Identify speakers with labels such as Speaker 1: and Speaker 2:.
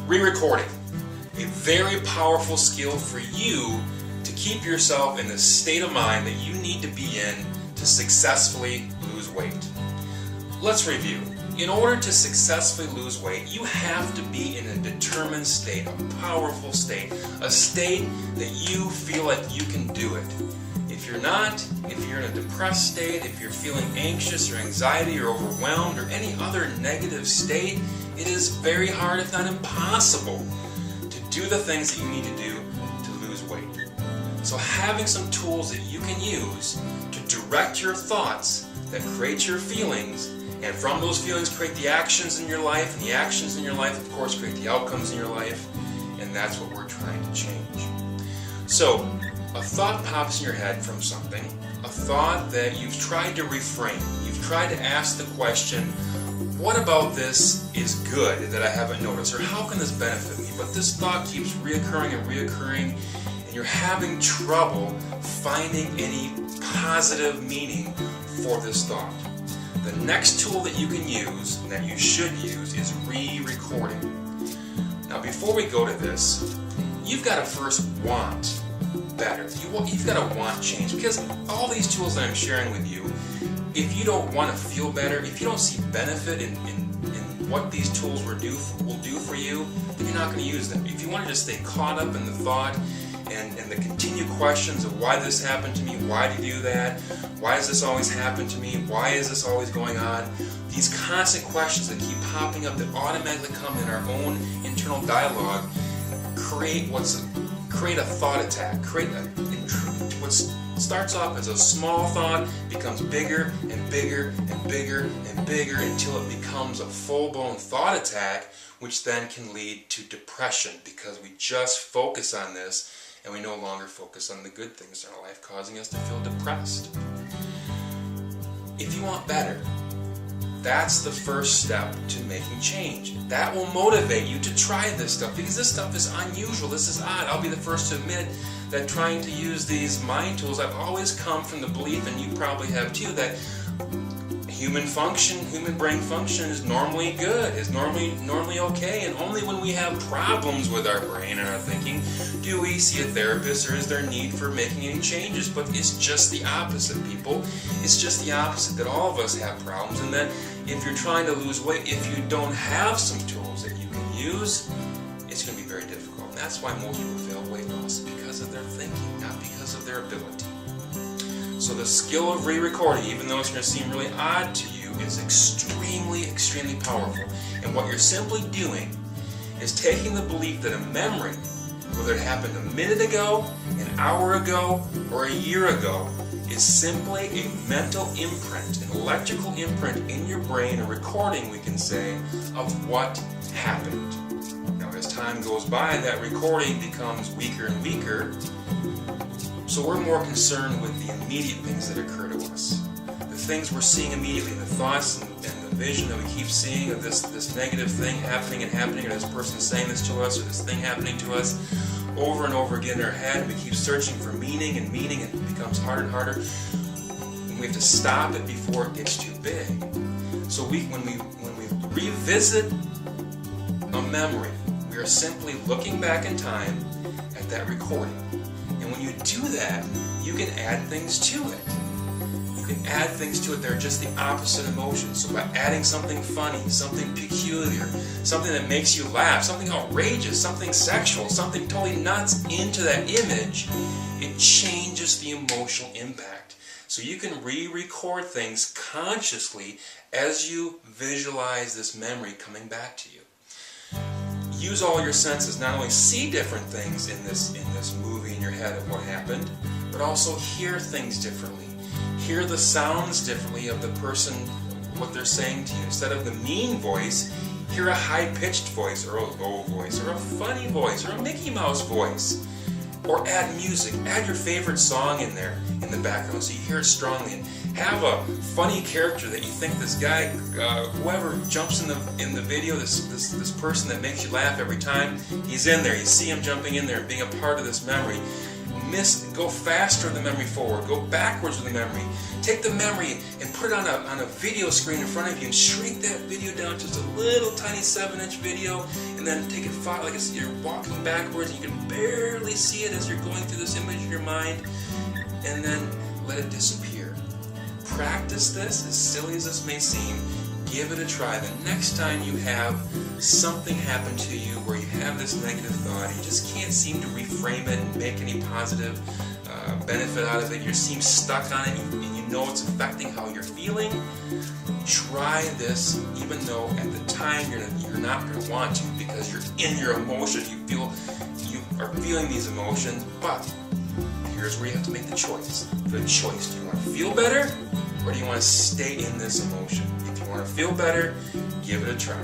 Speaker 1: Re-recording, a very powerful skill for you to keep yourself in the state of mind that you need to be in to successfully lose weight. Let's review. In order to successfully lose weight, you have to be in a determined state, a powerful state, a state that you feel like you can do it. If you're not, if you're in a depressed state, if you're feeling anxious or anxiety or overwhelmed or any other negative state, it is very hard, if not impossible, to do the things that you need to do to lose weight. So having some tools that you can use to direct your thoughts that create your feelings, and from those feelings create the actions in your life, and the actions in your life, of course, create the outcomes in your life, and that's what we're trying to change. So, a thought pops in your head from something, a thought that you've tried to reframe. You've tried to ask the question, what about this is good that I haven't noticed, or how can this benefit me? But this thought keeps reoccurring and reoccurring, and you're having trouble finding any positive meaning for this thought. The next tool that you can use, and that you should use, is re-recording. Now before we go to this, you've got to first want better. You've got to want change, because all these tools that I'm sharing with you, if you don't want to feel better, if you don't see benefit in what these tools will do for you, then you're not going to use them. If you want to just stay caught up in the thought and the continued questions of why this happened to me, why do you do that, why does this always happen to me, why is this always going on, these constant questions that keep popping up that automatically come in our own internal dialogue create a thought attack, what starts off as a small thought becomes bigger and bigger and bigger and bigger until it becomes a full-blown thought attack, which then can lead to depression because we just focus on this and we no longer focus on the good things in our life, causing us to feel depressed. If you want better, that's the first step to making change. That will motivate you to try this stuff, because this stuff is unusual, this is odd. I'll be the first to admit that trying to use these mind tools, I've always come from the belief, and you probably have too, that human brain function is normally good, is normally okay, and only when we have problems with our brain and our thinking do we see a therapist, or is there need for making any changes. But it's just the opposite, people. It's just the opposite, that all of us have problems, and that if you're trying to lose weight, if you don't have some tools that you can use, it's going to be very difficult. And that's why most people fail weight loss, because of their thinking, not because of their ability. So the skill of re-recording, even though it's going to seem really odd to you, is extremely, extremely powerful. And what you're simply doing is taking the belief that a memory, whether it happened a minute ago, an hour ago, or a year ago, is simply a mental imprint, an electrical imprint in your brain, a recording, we can say, of what happened. Now, as time goes by, that recording becomes weaker and weaker. So we're more concerned with the immediate things that occur to us. The things we're seeing immediately, the thoughts and the vision that we keep seeing of this negative thing happening, or this person saying this to us, or this thing happening to us over and over again in our head, and we keep searching for meaning, and it becomes harder and harder. And we have to stop it before it gets too big. So when we revisit a memory, we are simply looking back in time at that recording. And when you do that, you can add things to it. You can add things to it that are just the opposite emotions. So by adding something funny, something peculiar, something that makes you laugh, something outrageous, something sexual, something totally nuts into that image, it changes the emotional impact. So you can re-record things consciously as you visualize this memory coming back to you. Use all your senses, not only see different things in this movie in your head of what happened, but also hear things differently. Hear the sounds differently of the person, what they're saying to you. Instead of the mean voice, hear a high-pitched voice, or a low voice, or a funny voice, or a Mickey Mouse voice. Or add music. Add your favorite song in there in the background so you hear it strongly. And have a funny character that you think this guy, whoever jumps in the video, this person that makes you laugh every time he's in there. You see him jumping in there and being a part of this memory. go faster in the memory forward, go backwards with the memory. Take the memory and put it on a video screen in front of you and shrink that video down to just a little tiny 7-inch video, and then take it like you're walking backwards and you can barely see it as you're going through this image in your mind, and then let it disappear. Practice this, as silly as this may seem. Give it a try. The next time you have something happen to you where you have this negative thought, you just can't seem to reframe it and make any positive benefit out of it, you seem stuck on it, and you know it's affecting how you're feeling, try this even though at the time you're not going to want to, because you're in your emotions, you are feeling these emotions, but here's where you have to make the choice. The choice, do you want to feel better or do you want to stay in this emotion? If you want to feel better, give it a try.